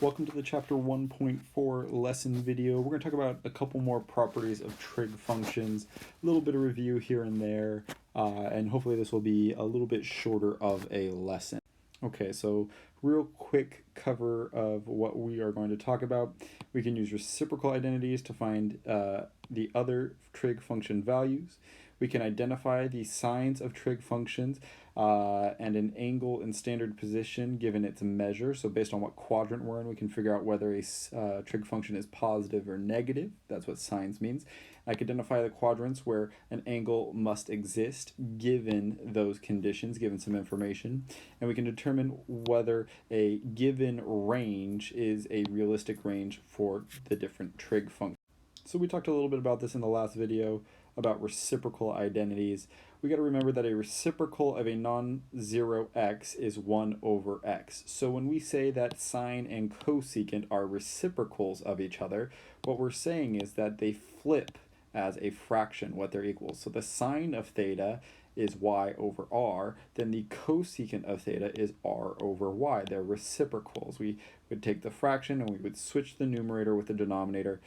Welcome to the Chapter 1.4 lesson video. We're going to talk about a couple more properties of trig functions, a little bit of review here and there, and hopefully this will be a little bit shorter of a lesson. Okay, so real quick cover of what we are going to talk about. We can use reciprocal identities to find the other trig function values. We can identify the signs of trig functions and an angle in standard position given its measure. So based on what quadrant we're in, we can figure out whether a trig function is positive or negative. That's what signs means. I can identify the quadrants where an angle must exist given those conditions, given some information. And we can determine whether a given range is a realistic range for the different trig functions. So we talked a little bit about this in the last video about reciprocal identities. We got to remember that a reciprocal of a non-zero x is 1 over x. So when we say that sine and cosecant are reciprocals of each other, what we're saying is that they flip as a fraction what they're equals. So the sine of theta is y over r, then the cosecant of theta is r over y. They're reciprocals. We would take the fraction and we would switch the numerator with the denominator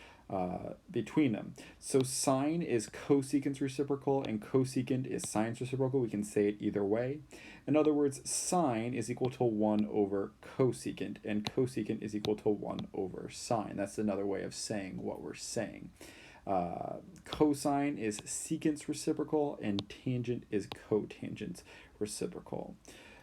between them. So sine is cosecant's reciprocal and cosecant is sine's reciprocal. We can say it either way. In other words, sine is equal to 1 over cosecant and cosecant is equal to 1 over sine. That's another way of saying what we're saying. Cosine is secant's reciprocal and tangent is cotangent's reciprocal.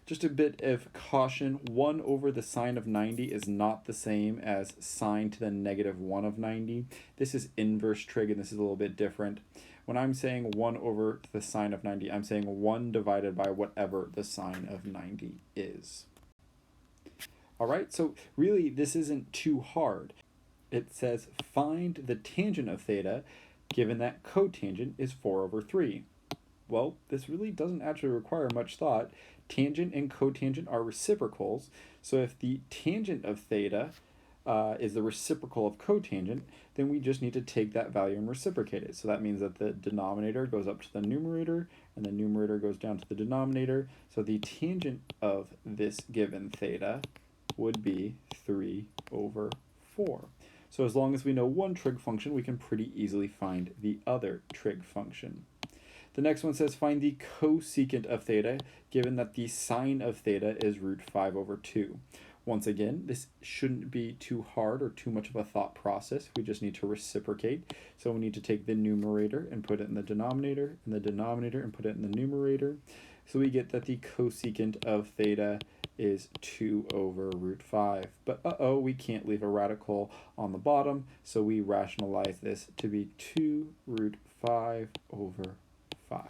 Just a bit of caution, 1 over the sine of 90 is not the same as sine to the negative 1 of 90. This is inverse trig and this is a little bit different. When I'm saying 1 over the sine of 90, I'm saying 1 divided by whatever the sine of 90 is. All right, so really this isn't too hard. It says find the tangent of theta given that cotangent is 4 over 3. Well, this really doesn't actually require much thought. Tangent and cotangent are reciprocals, so if the tangent of theta is the reciprocal of cotangent, then we just need to take that value and reciprocate it. So that means that the denominator goes up to the numerator, and the numerator goes down to the denominator. So the tangent of this given theta would be 3 over 4. So as long as we know one trig function, we can pretty easily find the other trig function. The next one says find the cosecant of theta, given that the sine of theta is root 5 over 2. Once again, this shouldn't be too hard or too much of a thought process. We just need to reciprocate. So we need to take the numerator and put it in the denominator, and the denominator and put it in the numerator. So we get that the cosecant of theta is 2 over root 5. But we can't leave a radical on the bottom, so we rationalize this to be 2 root 5 over 5.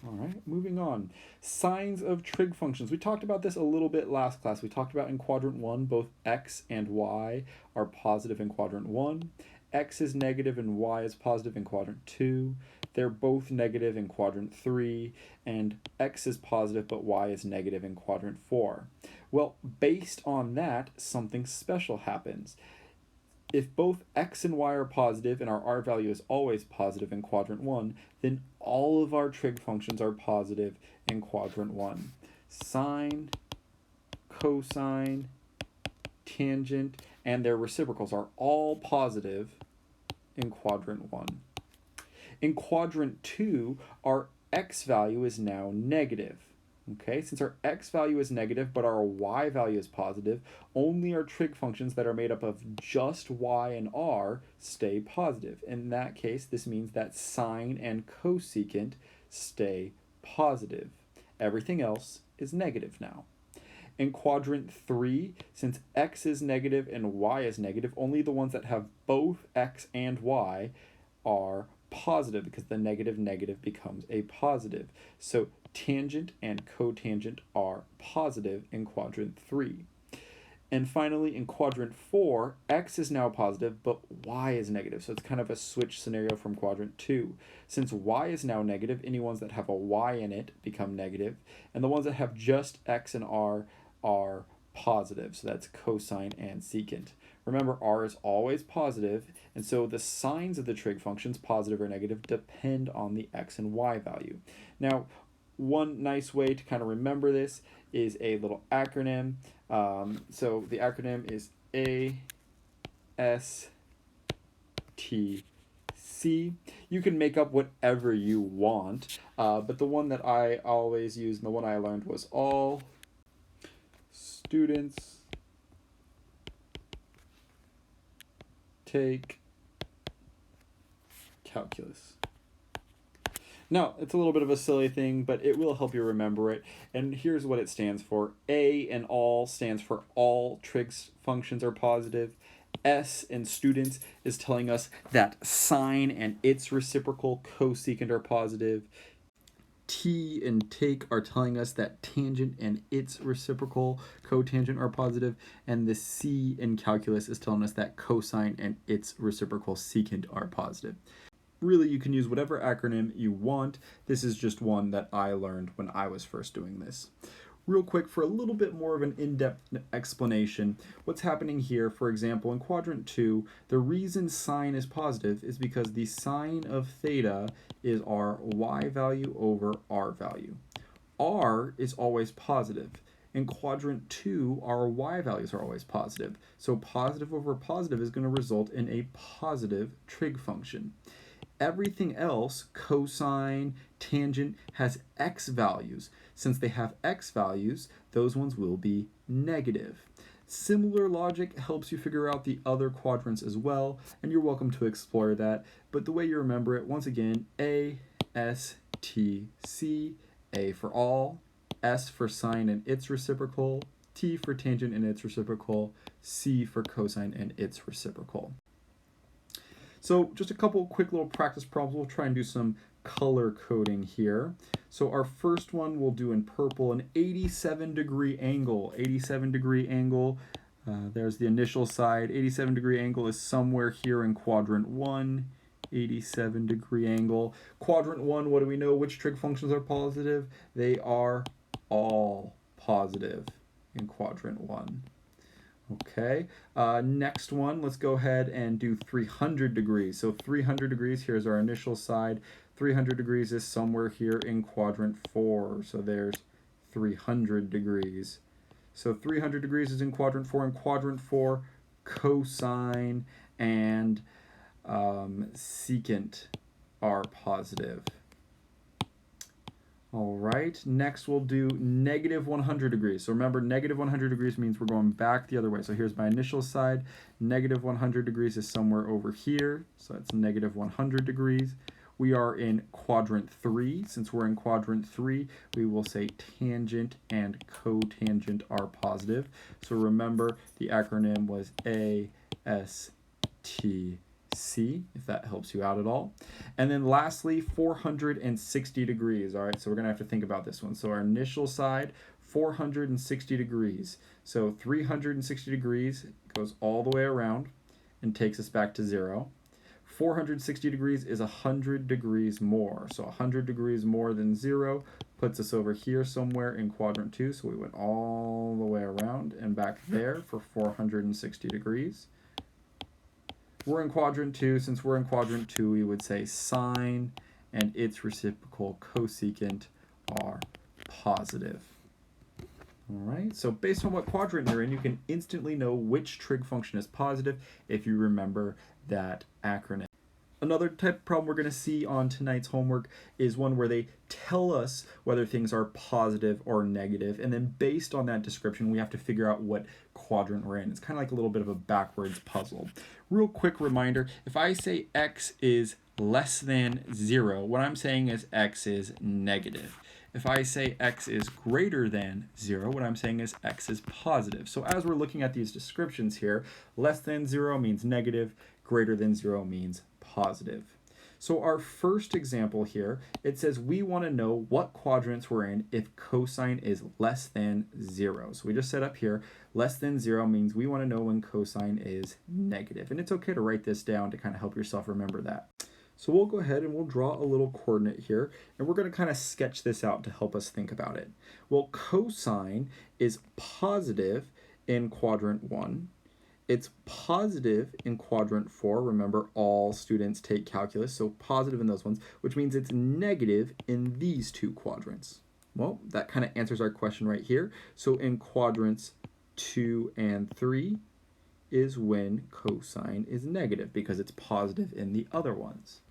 All right, moving on. Signs of trig functions. We talked about this a little bit last class. We talked about in quadrant 1, both x and y are positive in quadrant 1. X is negative and y is positive in quadrant 2. They're both negative in quadrant 3, and x is positive but y is negative in quadrant 4. Well, based on that, something special happens. If both x and y are positive and our r value is always positive in quadrant 1, then all of our trig functions are positive in quadrant 1. Sine, cosine, tangent, and their reciprocals are all positive in quadrant 1. In quadrant 2, our x value is now negative. Okay, since our x value is negative but our y value is positive, only our trig functions that are made up of just y and r stay positive. In that case, this means that sine and cosecant stay positive. Everything else is negative now. In quadrant 3, since x is negative and y is negative, only the ones that have both x and y are positive because the negative becomes a positive. So tangent and cotangent are positive in quadrant 3. And finally, in quadrant 4, x is now positive, but y is negative. So it's kind of a switch scenario from quadrant 2. Since y is now negative, any ones that have a y in it become negative, and the ones that have just x and r are positive. So that's cosine and secant. Remember, r is always positive, and so the signs of the trig functions, positive or negative, depend on the x and y value. Now, one nice way to kind of remember this is a little acronym. So the acronym is ASTC. You can make up whatever you want, but the one that I always use and the one I learned was all students take calculus. Now, it's a little bit of a silly thing, but it will help you remember it. And here's what it stands for. A in all stands for all trig functions are positive. S in students is telling us that sine and its reciprocal cosecant are positive. T and take are telling us that tangent and its reciprocal cotangent are positive, and the C in calculus is telling us that cosine and its reciprocal secant are positive. Really, you can use whatever acronym you want. This is just one that I learned when I was first doing this. Real quick, for a little bit more of an in-depth explanation, what's happening here, for example, in quadrant 2, the reason sine is positive is because the sine of theta is our y value over r value. R is always positive. In quadrant 2, our y values are always positive. So positive over positive is going to result in a positive trig function. Everything else, cosine, tangent, has x values. Since they have x values, those ones will be negative. Similar logic helps you figure out the other quadrants as well, and you're welcome to explore that. But the way you remember it, once again, A, S, T, C, A for all, S for sine and its reciprocal, T for tangent and its reciprocal, C for cosine and its reciprocal. So just a couple quick little practice problems. We'll try and do some color coding here. So our first one we'll do in purple, an 87-degree angle. 87-degree angle, there's the initial side. 87-degree angle is somewhere here in quadrant 1. 87-degree angle. Quadrant 1, what do we know? Which trig functions are positive? They are all positive in quadrant 1. Okay, next one, let's go ahead and do 300 degrees. So 300 degrees, here's our initial side. 300 degrees is somewhere here in quadrant 4. So there's 300 degrees. So 300 degrees is in quadrant 4. In quadrant 4, cosine and secant are positive. All right, next we'll do negative 100 degrees. So remember, negative 100 degrees means we're going back the other way. So here's my initial side. Negative 100 degrees is somewhere over here. So that's negative 100 degrees. We are in quadrant 3. Since we're in quadrant 3, we will say tangent and cotangent are positive. So remember, the acronym was ASTC, if that helps you out at all. And then lastly, 460 degrees. All right, so we're going to have to think about this one. So our initial side, 460 degrees. So 360 degrees goes all the way around and takes us back to 0. 460 degrees is 100 degrees more. So 100 degrees more than 0 puts us over here somewhere in quadrant 2. So we went all the way around and back there for 460 degrees. We're in quadrant 2. Since we're in quadrant 2, we would say sine and its reciprocal cosecant are positive. All right, so based on what quadrant you're in, you can instantly know which trig function is positive if you remember that acronym. Another type of problem we're going to see on tonight's homework is one where they tell us whether things are positive or negative, and then based on that description, we have to figure out what quadrant we're in. It's kind of like a little bit of a backwards puzzle. Real quick reminder, if I say x is less than 0, what I'm saying is x is negative. If I say x is greater than 0, what I'm saying is x is positive. So as we're looking at these descriptions here, less than 0 means negative, greater than 0 means positive. So our first example here, it says we want to know what quadrants we're in if cosine is less than 0. So we just set up here, less than 0 means we want to know when cosine is negative. And it's okay to write this down to kind of help yourself remember that. So we'll go ahead and we'll draw a little coordinate here, and we're going to kind of sketch this out to help us think about it. Well, cosine is positive in quadrant 1. It's positive in quadrant 4. Remember, all students take calculus, so positive in those ones, which means it's negative in these two quadrants. Well, that kind of answers our question right here. So in quadrants 2 and 3 is when cosine is negative because it's positive in the other ones.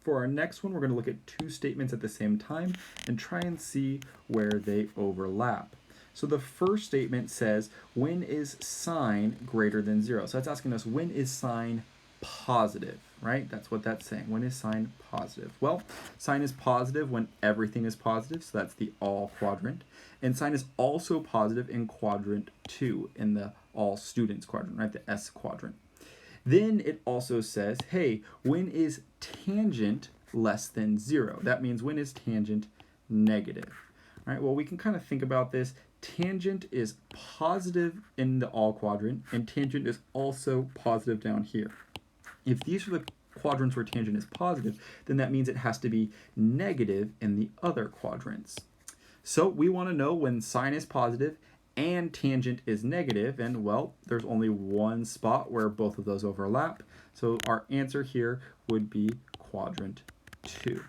For our next one, we're going to look at two statements at the same time and try and see where they overlap. So the first statement says, when is sine greater than 0? So that's asking us, when is sine positive, right? That's what that's saying. When is sine positive? Well, sine is positive when everything is positive, so that's the all quadrant. And sine is also positive in quadrant 2, in the all students quadrant, right? The S quadrant. Then it also says, hey, when is tangent less than 0? That means when is tangent negative? All right, well, we can kind of think about this. Tangent is positive in the all quadrant, and tangent is also positive down here. If these are the quadrants where tangent is positive, then that means it has to be negative in the other quadrants. So we want to know when sine is positive and tangent is negative, and well, there's only one spot where both of those overlap. So our answer here would be quadrant 2.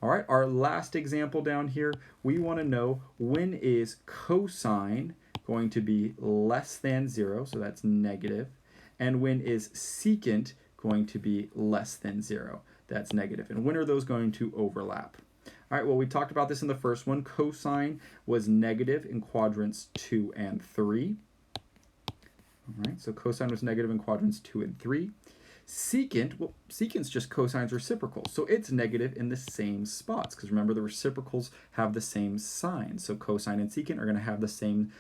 All right, our last example down here, we want to know when is cosine going to be less than 0, so that's negative, and when is secant going to be less than 0, that's negative, and when are those going to overlap? All right, well, we talked about this in the first one. Cosine was negative in quadrants 2 and 3. All right, so cosine was negative in quadrants 2 and 3. Secant, well, secant's just cosine's reciprocal, so it's negative in the same spots, because remember the reciprocals have the same sign, so cosine and secant are going to have the same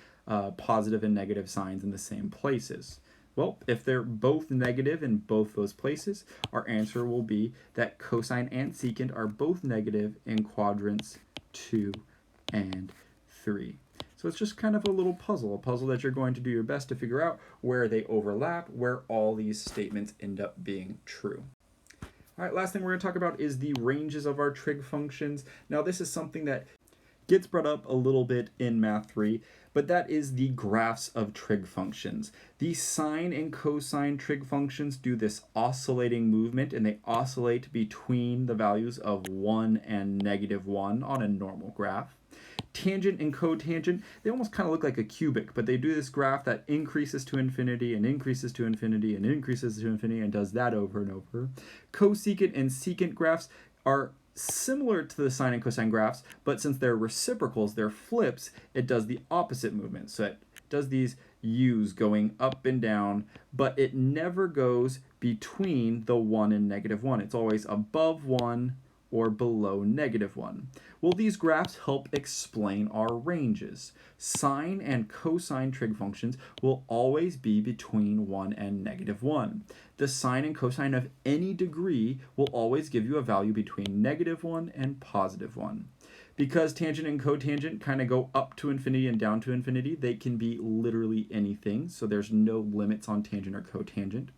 positive and negative signs in the same places. Well, if they're both negative in both those places, our answer will be that cosine and secant are both negative in quadrants 2 and 3. So it's just kind of a little puzzle, a puzzle that you're going to do your best to figure out where they overlap, where all these statements end up being true. All right, last thing we're going to talk about is the ranges of our trig functions. Now, this is something that gets brought up a little bit in Math 3, but that is the graphs of trig functions. The sine and cosine trig functions do this oscillating movement, and they oscillate between the values of 1 and -1 on a normal graph. Tangent and cotangent, they almost kind of look like a cubic, but they do this graph that increases to infinity and increases to infinity and increases to infinity and does that over and over. Cosecant and secant graphs are similar to the sine and cosine graphs, but since they're reciprocals, they're flips, it does the opposite movement. So it does these U's going up and down, but it never goes between the 1 and -1. It's always above 1 or below -1. Well, these graphs help explain our ranges. Sine and cosine trig functions will always be between 1 and -1. The sine and cosine of any degree will always give you a value between -1 and +1. Because tangent and cotangent kind of go up to infinity and down to infinity, they can be literally anything, so there's no limits on tangent or cotangent.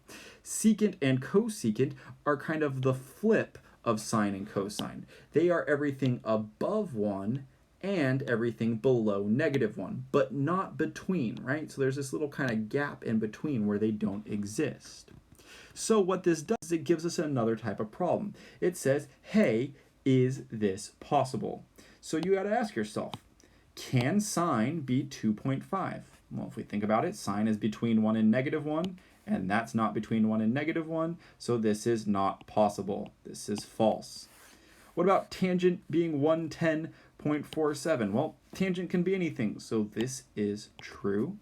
Secant and cosecant are kind of the flip of sine and cosine. They are everything above 1 and everything below -1, but not between, right? So there's this little kind of gap in between where they don't exist. So what this does is it gives us another type of problem. It says, hey, is this possible? So you got to ask yourself, can sine be 2.5? Well, if we think about it, sine is between 1 and -1, and that's not between 1 and -1, so this is not possible. This is false. What about tangent being 110.47? Well, tangent can be anything, so this is true.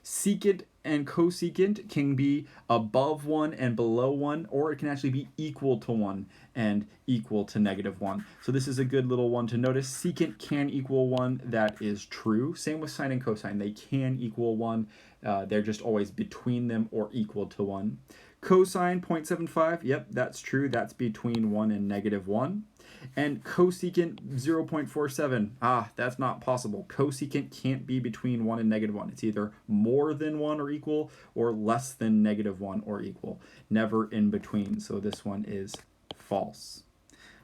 Secant and cosecant can be above 1 and below 1, or it can actually be equal to 1 and equal to -1. So this is a good little one to notice. Secant can equal 1, that is true. Same with sine and cosine, they can equal 1. They're just always between them or equal to 1. Cosine 0.75, yep, that's true. That's between 1 and -1. And cosecant 0.47, that's not possible. Cosecant can't be between 1 and -1. It's either more than 1 or equal or less than -1 or equal. Never in between, so this one is false.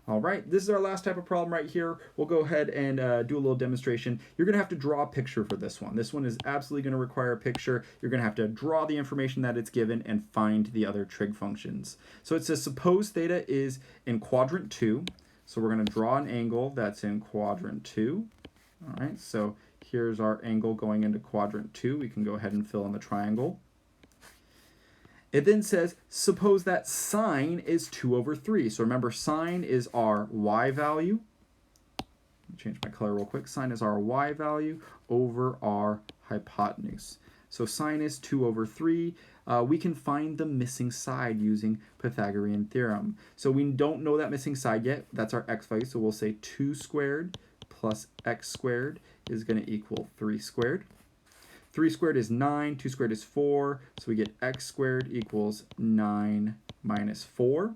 All right, this is our last type of problem right here. We'll go ahead and do a little demonstration. You're going to have to draw a picture for this one. This one is absolutely going to require a picture. You're going to have to draw the information that it's given and find the other trig functions. So it says suppose theta is in quadrant 2. So we're going to draw an angle that's in quadrant 2. All right, so here's our angle going into quadrant 2. We can go ahead and fill in the triangle. It then says, suppose that sine is 2 over 3. So remember, sine is our y value. Change my color real quick. Sine is our y value over our hypotenuse. So sine is 2 over 3. We can find the missing side using Pythagorean theorem. So we don't know that missing side yet. That's our x value. So we'll say 2 squared plus x squared is going to equal 3 squared. 3 squared is 9. 2 squared is 4. So we get x squared equals 9 minus 4.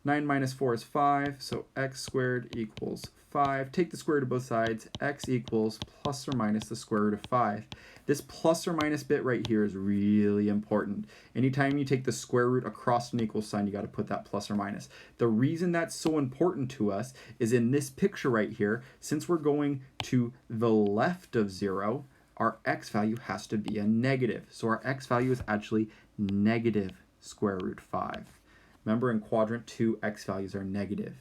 9 minus 4 is 5. So x squared equals 5. Take the square root of both sides. X equals plus or minus the square root of 5. This plus or minus bit right here is really important. Anytime you take the square root across an equal sign, you got to put that plus or minus. The reason that's so important to us is in this picture right here, since we're going to the left of 0, our x value has to be a negative. So our x value is actually negative square root 5. Remember, in quadrant 2, x values are negative.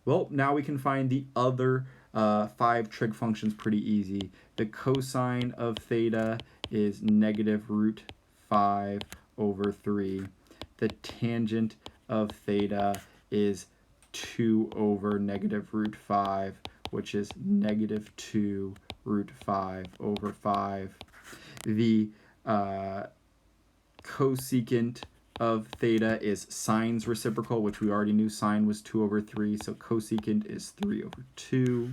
Well, now we can find the other 5 trig functions pretty easy. The cosine of theta is negative root 5 over 3. The tangent of theta is 2 over negative root 5, which is negative 2 root 5 over 5. The cosecant of theta is sine's reciprocal, which we already knew sine was 2 over 3, so cosecant is 3 over 2.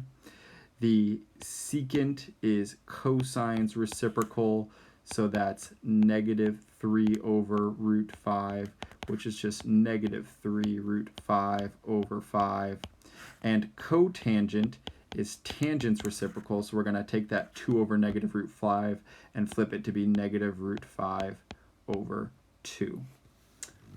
The secant is cosine's reciprocal, so that's negative 3 over root 5, which is just negative 3 root 5 over 5. And cotangent is tangent's reciprocal, so we're going to take that 2 over negative root 5 and flip it to be negative root 5 over 2.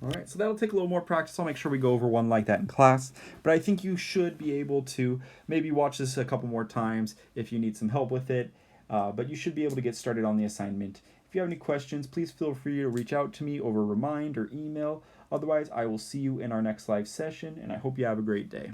All right, so that'll take a little more practice. I'll make sure we go over one like that in class. But I think you should be able to maybe watch this a couple more times if you need some help with it. But you should be able to get started on the assignment. If you have any questions, please feel free to reach out to me over Remind or email. Otherwise, I will see you in our next live session, and I hope you have a great day.